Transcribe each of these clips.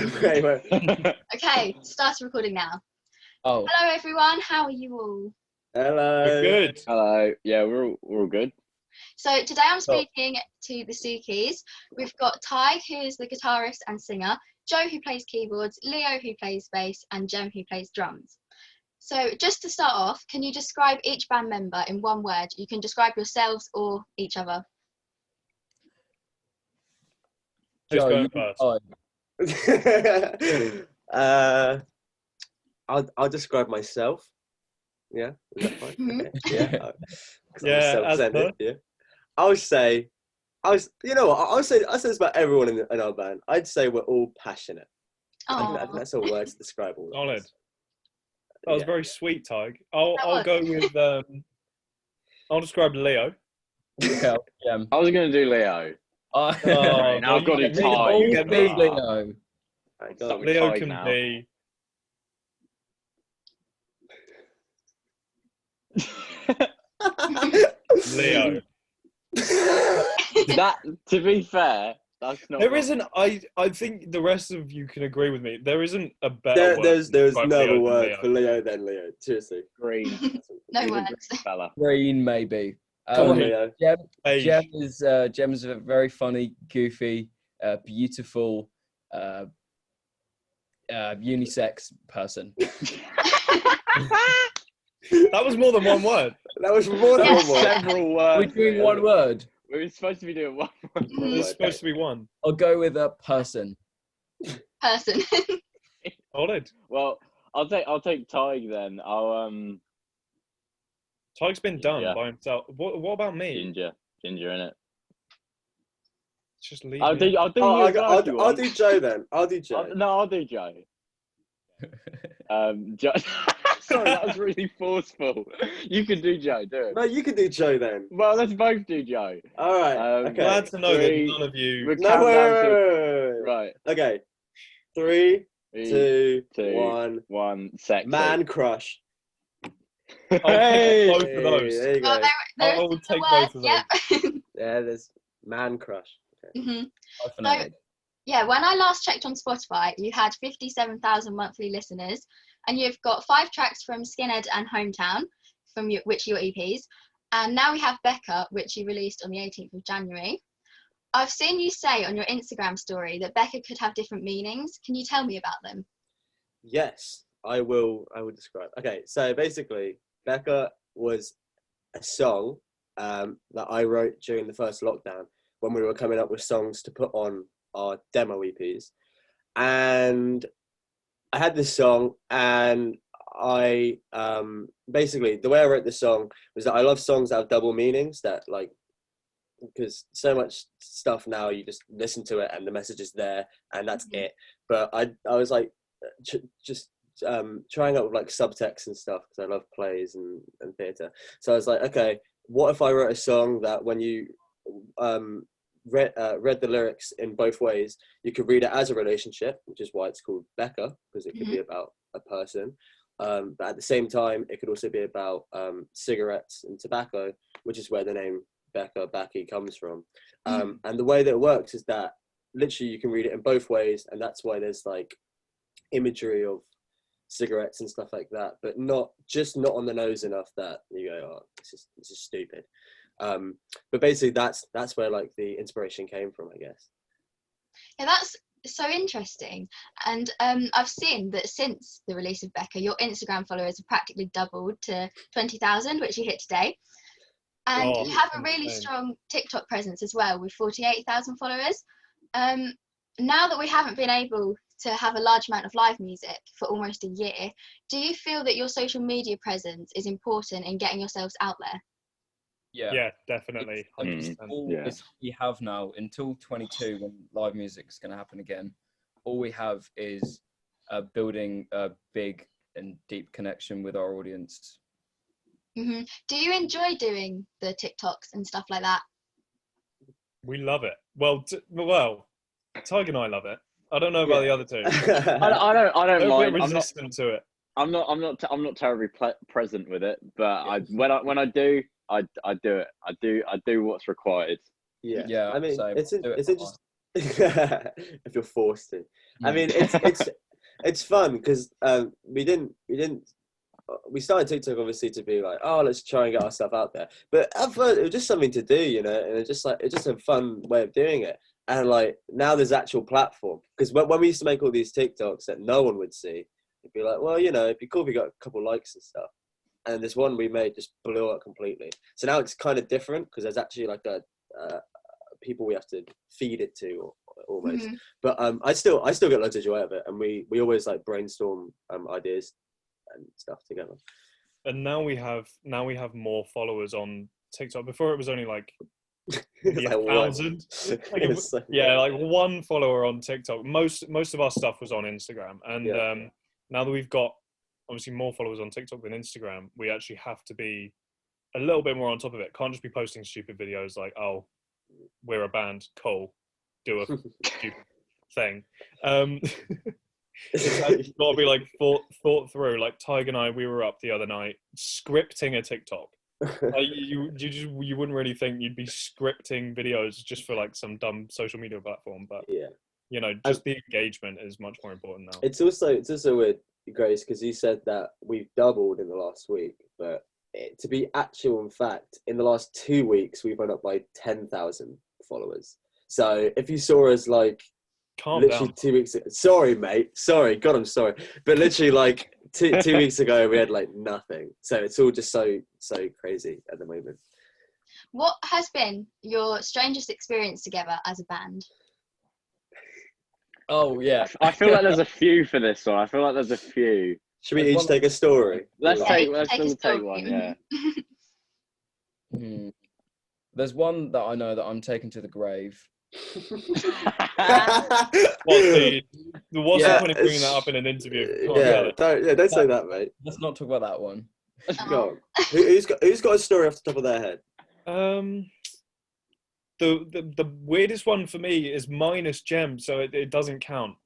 Okay, wait. Okay, start recording now. Oh, Hello everyone, how are you all? Hello. We're good. hello. Yeah, we're all good. So today I'm speaking to the Sukis. We've got Ty, who is the guitarist and singer, Joe, who plays keyboards, Leo, who plays bass, and Jem, who plays drums. So just to start off, can you describe each band member in one word? You can describe yourselves or each other. Who's Joe, going you first? I'll describe myself. Yeah, is that fine? Mhm. Okay. Yeah, Yeah, as self-centered. per. Yeah, you know what? I say this about everyone in our band. I'd say we're all passionate. I think that's a word to describe all of Solid. us. That was Yeah. very sweet, Tig. I'll was. go with I'll describe Leo. Okay, I was going to do Leo. Oh, Right, now no, I've got you to get me. tie. You get me. Leo. Right, go Stop on. with Leo Tig can now. be Leo. That, to be fair, that's not. There wrong. isn't. I think the rest of you can agree with me. There isn't a better word. There's to describe no Leo other than word Leo. for Leo than Leo. Seriously. Green. No He's a words. green fella. Green, maybe. Come on, Green. Leo. Beige. Jem is a very funny, goofy, beautiful, unisex person. That was more than one word. That was more than Yes. one word. Several We're words. doing man. one word. We were supposed to be doing one word. One There's word. supposed to be one. I'll go with a person. Person. Solid. Well, I'll take Tig then. Tig's been done Yeah. by himself. What about me? Ginger in it. Just leave I'll me. do you Oh, as well if you I'll want. do Joe then. I'll do Joe. No, I'll do Joe. Joe. Sorry, that was really forceful. You can do Joe. Do it. No, you can do Joe then. Well, let's both do Joe. All right. Um, Okay. Glad to know Three- that none of you. We're No, wait, countdown wait, to- wait. Right. Okay. 3, 2, Two, 1. 1. Sexy. Man crush. I'll Hey! take both of those. There you go. Well, there I is will a take word, both of yep. Yeah, there's man crush. Okay. Mhm. Definitely. Yeah, when I last checked on Spotify, you had 57,000 monthly listeners, and you've got 5 tracks from Skinhead and Hometown, which are your EPs, and now we have Becca, which you released on the 18th of January. I've seen you say on your Instagram story that Becca could have different meanings. Can you tell me about them? Yes, I will describe. Okay, so basically, Becca was a song that I wrote during the first lockdown when we were coming up with songs to put on our demo EPs. And I had this song, and I basically, the way I wrote the song was that I love songs that have double meanings, that like, because so much stuff now you just listen to it and the message is there and that's it. But I was like just trying out with like subtext and stuff because I love plays and theatre. So I was like, okay, what if I wrote a song that when you read the lyrics in both ways, you could read it as a relationship, which is why it's called Becca, because it could be about a person, but at the same time it could also be about cigarettes and tobacco, which is where the name Becca Backy comes from. And the way that it works is that literally you can read it in both ways, and that's why there's like imagery of cigarettes and stuff like that, but not on the nose enough that you go, oh, this is stupid. But basically that's where like the inspiration came from, I guess. Yeah, that's so interesting. And I've seen that since the release of Becca, your Instagram followers have practically doubled to 20,000, which you hit today. And you have a really strong TikTok presence as well, with 48,000 followers. Now that we haven't been able to have a large amount of live music for almost a year, do you feel that your social media presence is important in getting yourselves out there? Yeah, definitely. It's 100%. all it's all we have now until 22, when live music is going to happen again. All we have is building a big and deep connection with our audience. Do you enjoy doing the TikToks and stuff like that? We love it. Well, Tig and I love it. I don't know about the other two. I don't They're mind. a bit resistant to it. I'm not terribly present with it, but when I do, I do it. I do what's required. Yeah. Yeah, I mean, so it's do it interesting. if you're forced to. I mean, it's fun because we started TikTok obviously to be like, oh, let's try and get our stuff out there. But at first, it was just something to do, you know, and it's just a fun way of doing it. And like now there's actual platform, because when we used to make all these TikToks that no one would see, it'd be like, well, you know, it'd be cool if we got a couple likes and stuff. And this one we made just blew up completely. So now it's kind of different because there's actually like people we have to feed it to almost. But I still get loads of joy out of it, and we always like brainstorm ideas and stuff together. And now we have more followers on TikTok. Before it was only like maybe 1,000. Like one follower on TikTok. Most of our stuff was on Instagram, and now that we've got obviously more followers on TikTok than Instagram, we actually have to be a little bit more on top of it. Can't just be posting stupid videos like, oh, we're a band, cool, do a stupid thing. It's got to be like thought through. Like Tig and I, we were up the other night scripting a TikTok. Like you wouldn't really think you'd be scripting videos just for like some dumb social media platform, but you know, just the engagement is much more important now. It's also weird, Grace, because you said that we've doubled in the last week, but to be actual in fact, in the last 2 weeks we've went up by 10,000 followers. So if you saw us like literally 2 weeks ago, sorry mate, sorry, God, I'm sorry, but literally like two weeks ago we had like nothing. So it's all just so crazy at the moment. What has been your strangest experience together as a band? Oh yeah, I feel like there's a few for this one. I feel like there's a few. Should we each take a story? Let's take story. one. Yeah. There's one that I know that I'm taking to the grave. What's the point of bringing that up in an interview? Don't say that, mate. Let's not talk about that one. Go on. Who's got a story off the top of their head? The weirdest one for me is minus Gem, so it doesn't count.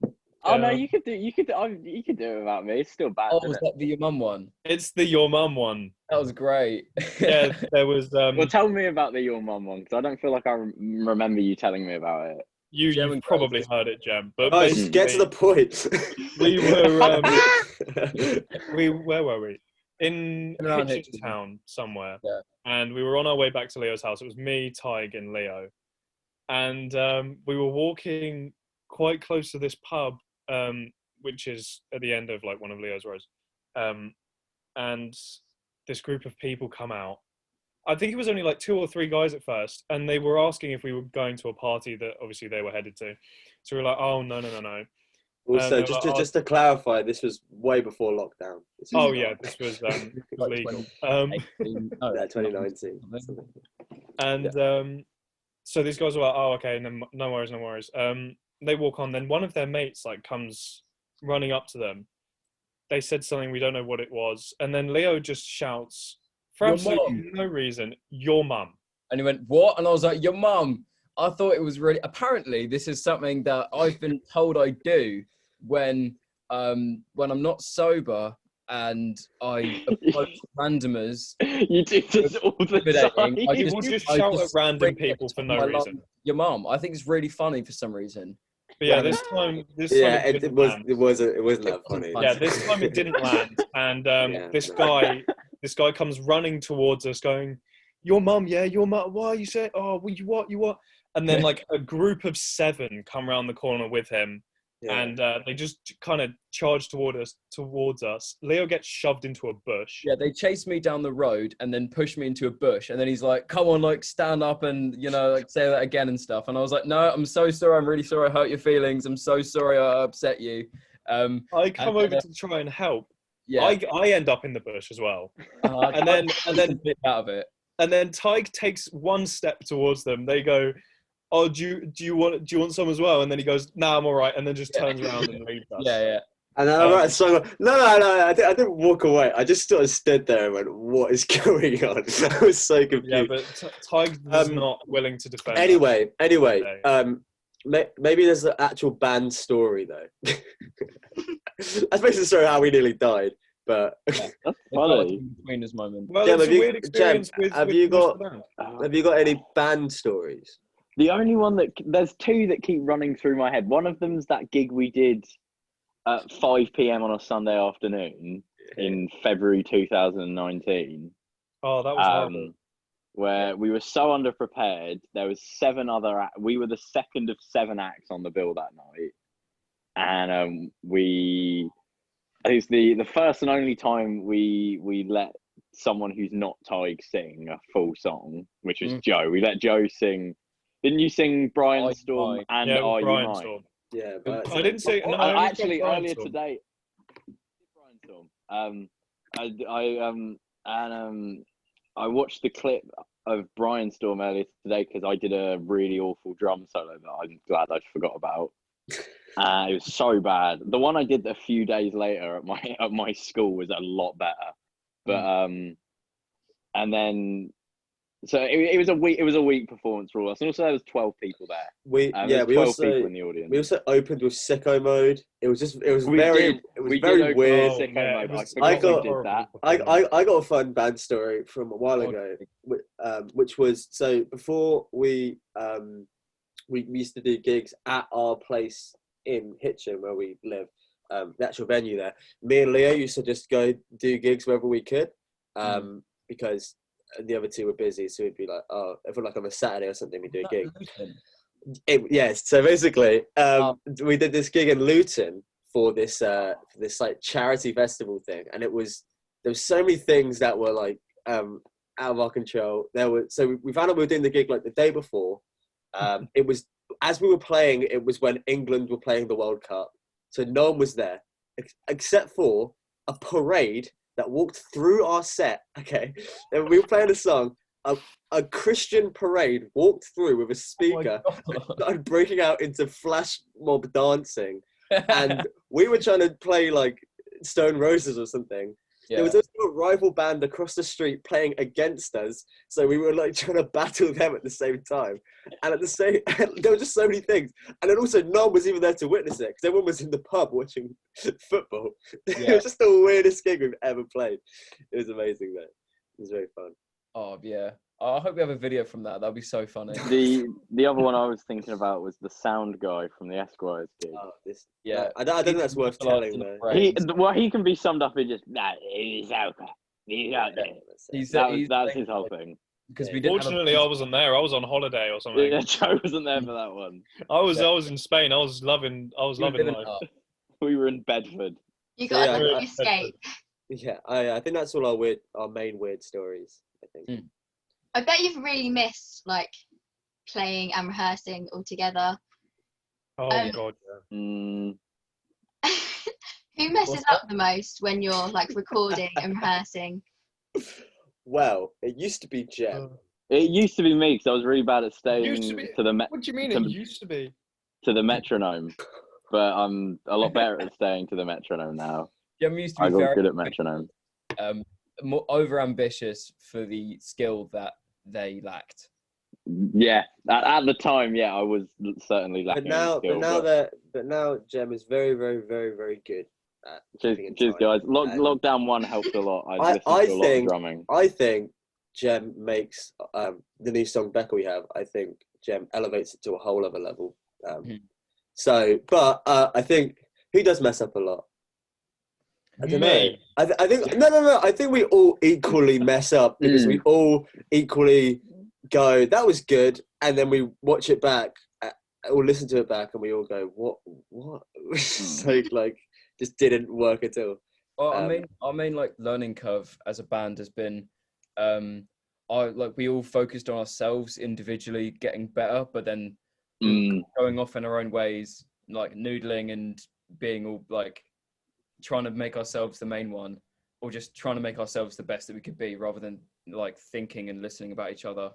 Oh no, you could do it without me. It's still bad. Oh, was that the your mum one? It's the your mum one. That was great. Yeah, there was. Well, tell me about the your mum one, because I don't feel like I remember you telling me about it. You probably heard it, Gem. But just get to the point. We were. Where were we? In Hitchintown somewhere. Yeah. And we were on our way back to Leo's house. It was me, Tig, and Leo. And we were walking quite close to this pub, which is at the end of like one of Leo's roads. And this group of people come out. I think it was only like 2 or 3 guys at first. And they were asking if we were going to a party that obviously they were headed to. So we were like, oh, no. Also, just to clarify, this was way before lockdown. This was legal. 2019. And so these guys were like, oh, okay, no worries. They walk on. Then one of their mates like comes running up to them. They said something, we don't know what it was. And then Leo just shouts, for absolutely no reason, your mum. And he went, what? And I was like, your mum. I thought it was really, apparently this is something that I've been told I do when I'm not sober and I approach randomers. You do this all the time. You will just shout at random people for no reason. Your mum. I think it's really funny for some reason. But yeah, this time it wasn't that funny. Yeah, this time it didn't land, and this guy comes running towards us, going, "Your mum, yeah, your mum. Why you say? Oh, you what? And then like a group of 7 come around the corner with him, and they just kind of charge towards us. Leo gets shoved into a bush. Yeah, they chase me down the road and then push me into a bush, and then he's like, "Come on, like stand up and like say that again and stuff." And I was like, "No, I'm so sorry. I'm really sorry. I hurt your feelings. I'm so sorry. I upset you." I come over to try and help. Yeah, I end up in the bush as well, and then out of it. And then Tig takes 1 step towards them. They go, "Oh, do you want some as well?" And then he goes, "Nah, I'm all right," and then just turns around and leaves us. Yeah. And then no, I didn't walk away. I just sort of stood there and went, "What is going on?" I was so confused. Yeah, but Tig was not willing to defend. Anyway, maybe there's an actual band story though. I suppose the story how we nearly died, but that's funny. Between this moment. Well, it's a weird experience with have you got any band stories? The only one there's two that keep running through my head. One of them's that gig we did at 5 p.m. on a Sunday afternoon in February 2019. Oh, that was horrible. Where we were so underprepared. There was 7 other. We were the second of 7 acts on the bill that night, and it was the first and only time we let someone who's not Tig sing a full song, which was Joe. We let Joe sing. Didn't you sing Brian Storm and Are You Mine? Storm. Yeah, but I didn't say. No, actually, Brian earlier Storm. today, Brian Storm. I watched the clip of Brian Storm earlier today because I did a really awful drum solo that I'm glad I forgot about. It was so bad. The one I did a few days later at my school was a lot better. But and then so it was a weak performance for all us. And also there was 12 people there. we 12 also people in the audience. we also opened with sicko mode. It was We very did very open weird. with Sicko Mode. I got- did that. I got a fun band story from a while ago, which was so before we used to do gigs at our place in Hitchin where we live, the actual venue there. Me and Leo used to just go do gigs wherever we could, because the other two were busy, so we'd be like, oh, if we're like on a Saturday or something, we do a gig. Yes, so basically, we did this gig in Luton for this like charity festival thing, and there was so many things that were like out of our control. We found out we were doing the gig like the day before. It was as we were playing. It was when England were playing the World Cup, so no one was there except for a parade that walked through our set. Okay, and we were playing a song. A Christian parade walked through with a speaker, started breaking out into flash mob dancing, and we were trying to play like Stone Roses or something. Yeah. There was also a rival band across the street playing against us, so we were like trying to battle them at the same time. And there were just so many things. And then also no one was even there to witness it because everyone was in the pub watching football. Yeah. It was just the weirdest gig we've ever played. It was amazing, though. It was very fun. Oh yeah. I hope we have a video from that. That'd be so funny. The other one I was thinking about was the sound guy from the Esquires gig. I don't think that's worth telling though. He can be summed up in just he's out there. He's out there. That's his whole thing. Because Fortunately, I wasn't there. I was on holiday or something. Yeah, Joe wasn't there for that one. I was in Spain. I was loving life. We were in Bedford. You got to escape. Yeah, I think that's all our main weird stories. I think. I bet you've really missed like playing and rehearsing all together. Oh God, yeah. Who messes up the most when you're like recording and rehearsing? Well, it used to be Jem. It used to be me because I was really bad at staying to the. What do you mean? It used to be to the metronome, but I'm a lot better at staying to the metronome now. Jem used to be very good at metronome. More over ambitious for the skill that they lacked. Yeah, at the time, yeah, I was certainly lacking. But now Jem is very, very, very, very good. Cheers, guys. Lockdown 1 helped a lot. I listened to a lot of drumming. I think Jem makes the new song Becca we have. I think Jem elevates it to a whole other level. I think he does mess up a lot. I don't know. I think no. I think we all equally mess up because we all equally go, that was good, and then we watch it back or listen to it back, and we all go, what? So like, just didn't work at all. Well, I mean, like learning curve as a band has been, we all focused on ourselves individually getting better, but then going off in our own ways, like noodling and being all like. Trying to make ourselves the main one, or just trying to make ourselves the best that we could be, rather than like thinking and listening about each other.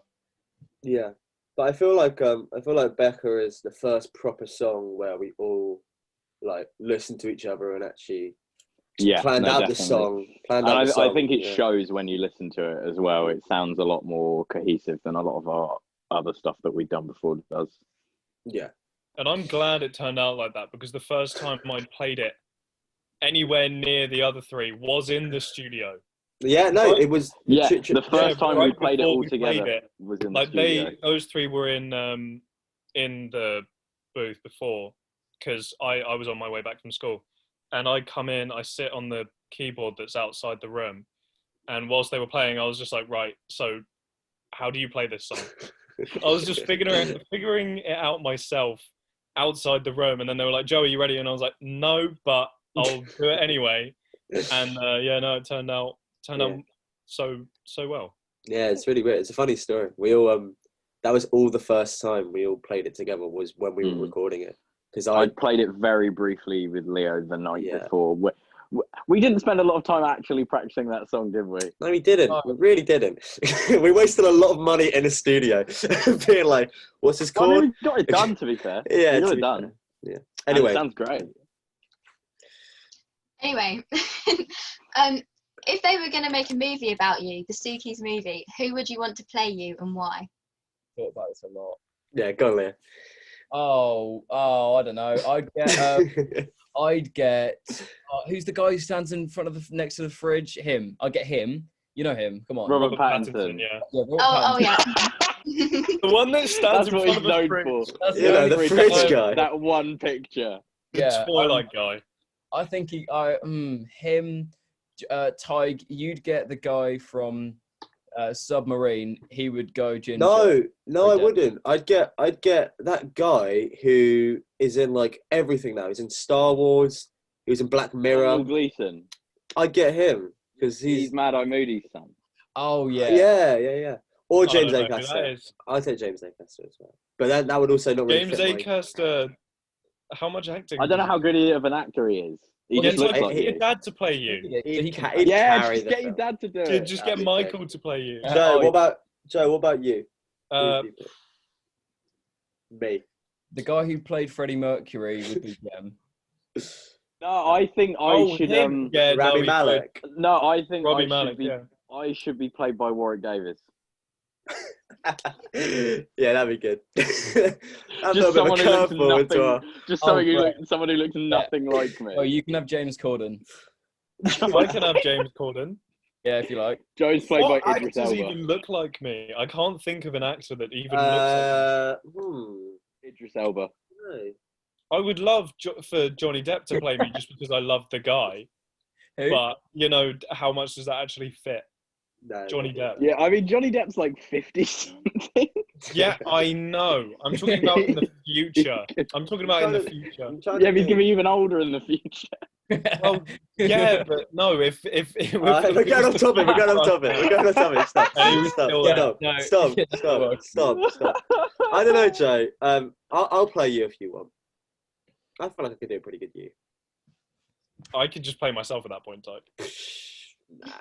Yeah, but I feel like Becca is the first proper song where we all like listen to each other and actually planned out the song. I think it shows when you listen to it as well. It sounds a lot more cohesive than a lot of our other stuff that we've done before does. Yeah, and I'm glad it turned out like that because the first time I played it anywhere near the other three was in the studio. Yeah, no, it was. Yeah, the first time we played it all together was in the studio. Those three were in in the booth before because I was on my way back from school, and I come in, I sit on the keyboard that's outside the room, and whilst they were playing, I was just like, right, so how do you play this song? I was just figuring it out myself outside the room, and then they were like, Joe, are you ready? And I was like, no, but I'll do it anyway. And it turned out so well. Yeah, it's really weird. It's a funny story. We all that was all the first time we all played it together was when we were recording it. Because I played it very briefly with Leo the night Yeah. before. We didn't spend a lot of time actually practicing that song, did we? No, we didn't. We really didn't. We wasted a lot of money in a studio, being like, "What's this Well, I called?" mean, we got it done. To be fair, Yeah, we got to it be done. fair. Yeah. And Anyway, it sounds great. Anyway, if they were going to make a movie about you, the Sukis movie, who would you want to play you and why? Thought about this a lot. yeah, go on, Leah. I don't know. I'd get. Who's the guy who stands in front of next to the fridge? Him. I'd get him. You know him. Come on. Robert Pattinson. Yeah. Oh yeah. The one that stands That's in what front he's of the known fridge. for. That's You know, the fridge that, guy. That one picture. Yeah. Twilight guy. I think him, Tig. You'd get the guy from Submarine. He would go Ginger. No, I wouldn't. I'd get that guy who is in like everything now. He's in Star Wars. He was in Black Mirror. Domhnall Gleeson. I'd get him because He's Mad Eye Moody's son. Oh yeah. Yeah. Or I James don't know who that Acaster. is. I'd say James Acaster as well. But that would also not really James fit my- Acaster. How much acting? I don't know how good of an actor he is. He Well, just then looks get like your you. dad to play you. He'd Yeah, carry just the get your film. dad to do it. Just That'd get be Michael to play you. Joe, what about you? Who Uh, would you pick? Me. The guy who played Freddie Mercury would be Jem. No, I think I should. him. Yeah, Rami he's Malek. No, I think Robbie I Malek. should be. Yeah. I should be played by Warwick Davis. Yeah, that'd be good. That's a Just bit of a someone who looks curveball into our... nothing. Just Oh, someone who looks nothing like me. Oh, you can have James Corden. I can have James Corden. Yeah, if you like. Joe's played What by Idris actors Elba. even look like me? I can't think of an actor that even looks Idris Elba. like me. I would love for Johnny Depp to play me just because I love the guy. Who? But, how much does that actually fit? No, Johnny Depp. Yeah, I mean Johnny Depp's like 50 something. Yeah, I know. I'm talking about in the future. I'm talking about in the future. I'm trying Yeah, to but he's think. gonna be even older in the future. Well, yeah, but no, if We're going off topic. Stop. And he was still there. Stop. I don't know, Joe. I'll play you if you want. I feel like I could do a pretty good you. I could just play myself at that point, type. Nah.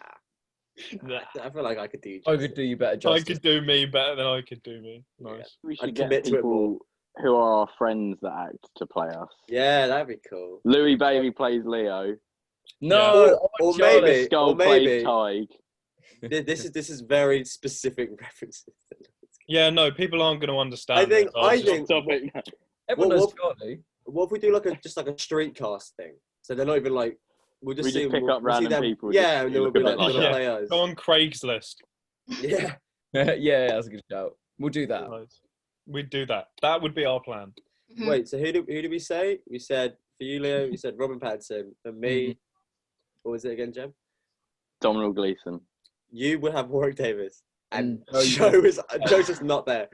I feel like I could do you. I could do you better, I justice. could do me better than I could do me. Nice. We should I'd get commit to it people who are our friends that act to play us. Yeah, that'd be cool. Louis Bailey plays Leo. No, Or Charlie. maybe- Skull maybe- plays Tig. This is very specific references. Yeah, no, people aren't going to understand. I think- it, so I'll I just- think- Topic. Everyone What- knows Charlie. What if we do like a street cast thing? So they're not even like we'll just We see just them, pick we'll up see random them, people, Yeah, just and then we'll look be at like, them they're like gonna play us. Go on Craigslist. Yeah. Yeah, that's a good shout. We'll do that. Nice. We'd do that. That would be our plan. Mhm. Wait, so who did we say? We said for you, Leo. You said Robin Pattinson. For me, what was it again, Jem? Domhnall Gleeson. You would have Warwick Davis, and Joe Joe's just not there.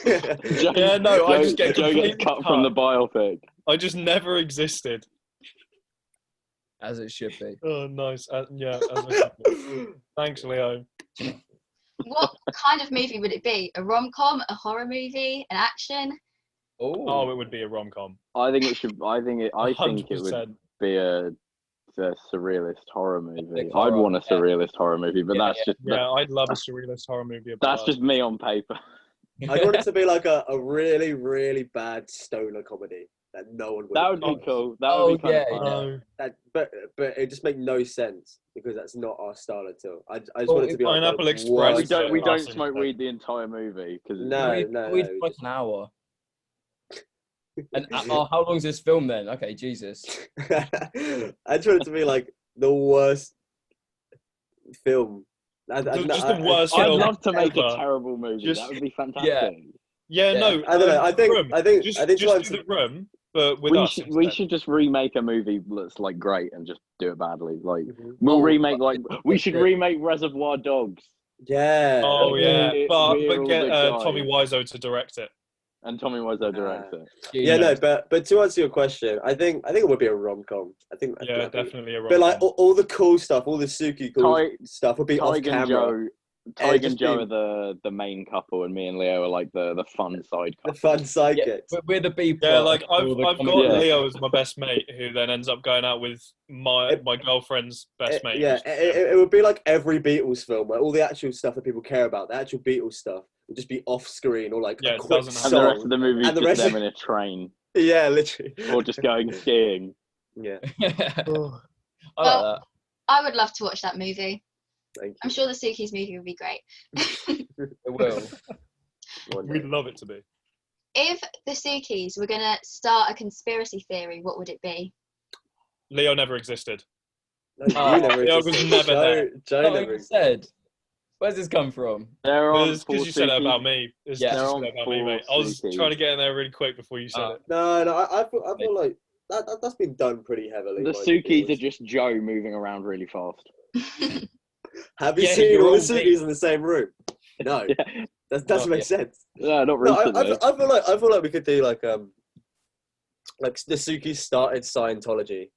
Yeah, no, I just get Joe completely gets cut from the biopic. I just never existed. As it should be. Oh, nice. Yeah. As I said. Thanks, Leo. What kind of movie would it be? A rom-com, a horror movie, an action? Oh, it would be a rom-com. I think it should. I think it 100%. would be a surrealist horror movie. horror, I'd want a yeah. surrealist horror movie, but that's just Yeah, I'd love a surrealist horror movie about that's just me on paper. I want it to be like a really, really bad stoner comedy that no one would. That would be cool. That Oh, would be kind yeah, of fun. No. That, but it just make no sense because that's not our style at all. I just Well, want it to be like Pineapple the Express- worst We don't. We stoner. don't smoke weed the entire movie because No, We'd no. like an hour. And how long is this film then? Okay, Jesus. I just want it to be like the worst film. Just the worst I'd film love to make a ever. terrible movie. Just- That would be fantastic. Yeah, Yeah, no. I don't know. I think just do the room, but with us. We should just remake a movie that's like great and just do it badly. Like Mhm. we'll remake we that's should good. remake Reservoir Dogs. Yeah. Oh yeah, but We're all get the guys. Tommy Wiseau to direct it. And Tommy Wiseau directs it. Yeah, no, Genius. but to answer your question, I think it would be a rom-com. I think Yeah, that'd be- definitely a rom. But like all the cool stuff, all the Suki cool stuff would be off Tig and camera. Tig just and Joe be- are the main couple, and me and Leo are like the fun side The couple. fun sidekicks. We're the B Yeah, plot. like I've All the got comedy. Yeah. Leo as my best mate, who then ends up going out with my girlfriend's best mate. Yeah, it would be like every Beatles film where all the actual stuff that people care about, the actual Beatles stuff, would just be off screen or like Yeah, a it quick doesn't And have- song. the rest of the movie is And the just rest them in a train Yeah, literally. or just going skiing. Yeah. I Well, like that. I would love to watch that movie. Thank I'm you. sure the Sukis movie would be great. It will. One day. We'd love it to be. If the Sukis were going to start a conspiracy theory, what would it be? Leo never existed. No, you never Leo was existed. never there. Joe Not never even existed. said. Where's this come from? There are Because you said it about me. It's Yeah. because you There said aren't it about me, mate. I four was Sukis. trying to get in there really quick before you said it. No, I feel like that's been done pretty heavily. The by Sukis Beatles. are just Joe moving around really fast. Have you Yeah, seen you're all the all Sukis in the same room? No, Yeah. that doesn't Not make sense. No, not No, recently. I feel like we could do like the Sukis started Scientology,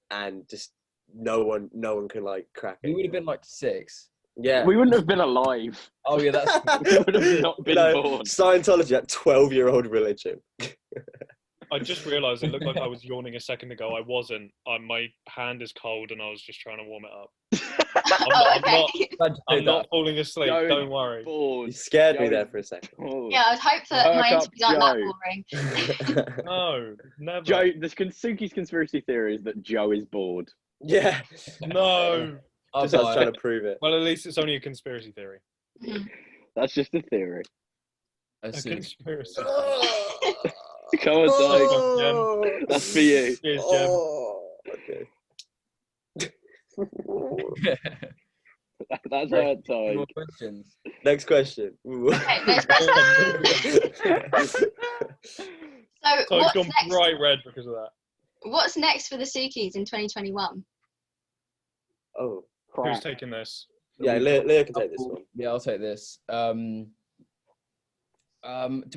and just no one can like crack We it. would have been like 6. Yeah. We wouldn't have been alive. Oh yeah, that's We would have not been born. Scientology, that 12-year-old religion. I just realised it looked like I was yawning a second ago. I wasn't. My hand is cold and I was just trying to warm it up. I'm not falling asleep. Joe, Don't worry. Bored. You scared me Joe there is for a second. bored. Yeah, I would hope that Perk my up, interviews aren't that Joe. boring. No, never. Joe, the Suki's conspiracy theory is that Joe is bored. Yeah. No. I'll Just us buy trying it. to prove it. Well, at least it's only a conspiracy theory. That's just a theory. I A see. conspiracy. Come on, Oh. Tig. That's for you. Cheers, Jem. Oh, okay. That's Right. hurt, Tig. More questions. Next question. Ooh. Okay, next question. So, So I've what's gone next? bright red because of that. What's next for the Sukis in 2021? Oh, Who's Crap. taking this? yeah, Leo can take this one. Yeah, I'll take this. Do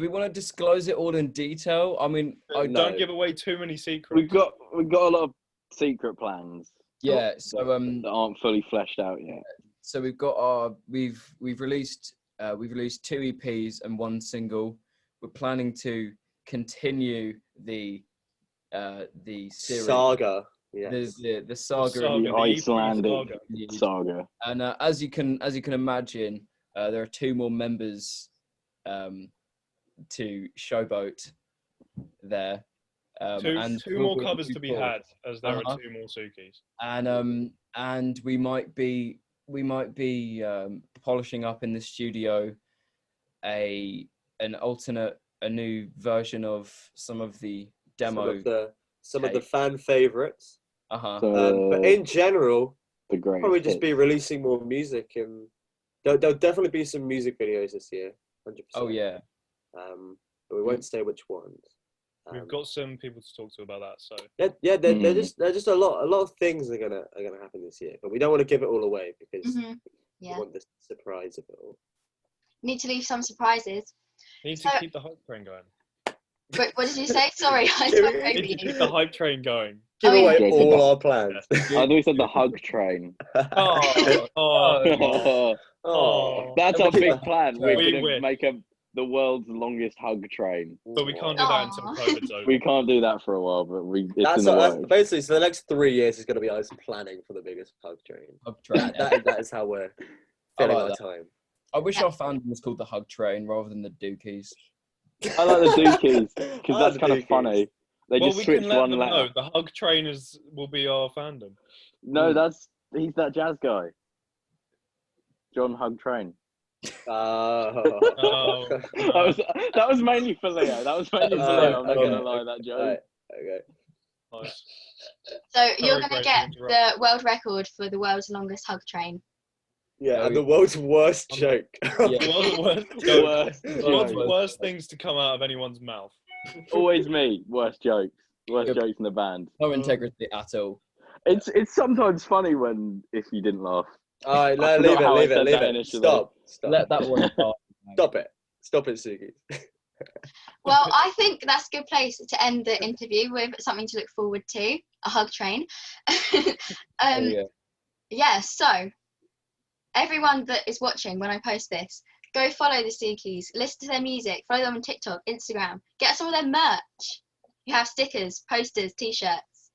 we want to disclose it all in detail? I mean, No. Don't give away too many secrets. We've got a lot of secret plans yeah. So that aren't fully fleshed out yet. so we've got our we've released 2 EPs and 1 single. We're planning to continue the series, Saga. Yeah. the saga, Saga, of The the EP Icelandic saga. the- saga. and as you can imagine, there are 2 more members to showboat there. And Two more we'll covers do to be 4. had, as there Uh-huh. are 2 more Sukis. And we might be polishing up in the studio a new version of some of the demo. Some of the fan favorites. Uh-huh. But in general, The great. probably just be releasing more music, and there'll definitely be some music videos this year. 100%. Oh yeah. But we won't say which ones. We've got some people to talk to about that. So They're just a lot of things are gonna happen this year, but we don't want to give it all away because we Yeah, want the surprise of it all. need to leave some surprises. need So- to keep the hype train going. But what did you say? Sorry, I Give spoke it- over Need to you. keep the hype train going. Give Oh, away yeah. all our plans. I thought you said the hug train. Oh, oh. That's our big plan. We're We going to wish. make the world's longest hug train. But we can't do that until Aw. COVID's over. We can't do that for a while, but it's That's in the works. basically, so the next 3 years is going to be us planning for the biggest hug train. Hug train. That is how we're filling like our that. time. I wish our fandom was called the Hug Train rather than the Dookies. I like the Dookies because I that's like kind the of funny. They Well, just we switched can let one them letter. know. The hug train will be our fandom. No, he's that jazz guy. John Hug Train. Oh, That was mainly for Leo. That was mainly for Leo. I'm not okay. gonna lie, that joke. Right, okay. nice. So you're going to Greg, get to interrupt. the world record for the world's longest hug train. Yeah, Oh, and the world's worst joke. Yeah. The worst The joke. worst What's the joke. worst things to come out of anyone's mouth? Always me. Worst jokes. Worst Yep. jokes in the band. No integrity at all. It's sometimes funny if you didn't laugh. All right, I no, forgot how I leave said that it. initially. Stop. Let that one pass. Stop it, Suki. Well, I think that's a good place to end the interview with something to look forward to, a hug train. Yeah, so everyone that is watching when I post this, go follow the Sukis, listen to their music, follow them on TikTok, Instagram, get some of their merch. You have stickers, posters, t-shirts.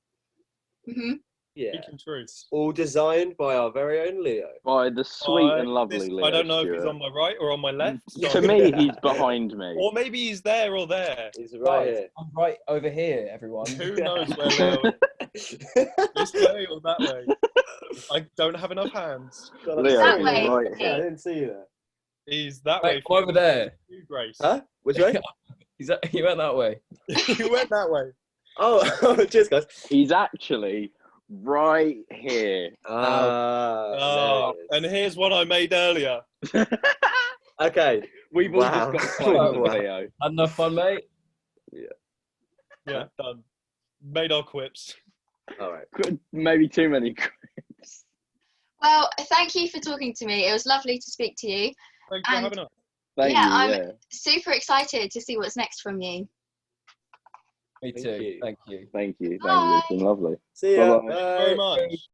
Yeah, Speaking truth. all designed by our very own Leo. By the sweet and lovely Leo I don't know if Stewart. he's on my right or on my left. To me, he's behind me. Or maybe he's there or there. He's right here. I'm right over here, everyone. Who knows where Leo is? This way or that way? I don't have enough hands. Leo That is way. right I here. didn't see you there. He's that Right, way. over there. You, Grace. Huh? Which way? He went that way. You went that way. Oh, cheers, guys. He's actually right here. Oh, and here's one I made earlier. Okay. We've all Wow. just got fun with Wow. Leo. Had enough fun, mate. Yeah, done. Made our quips. All right. Maybe too many. Well, thank you for talking to me. It was lovely to speak to you. Thanks for And- having us. Thank Yeah, you, I'm- yeah. Super excited to see what's next from you. Me Thank too. you. Thank you. Thank you. It's Bye. been lovely. See ya. Bye-bye. Bye. Thank you very much.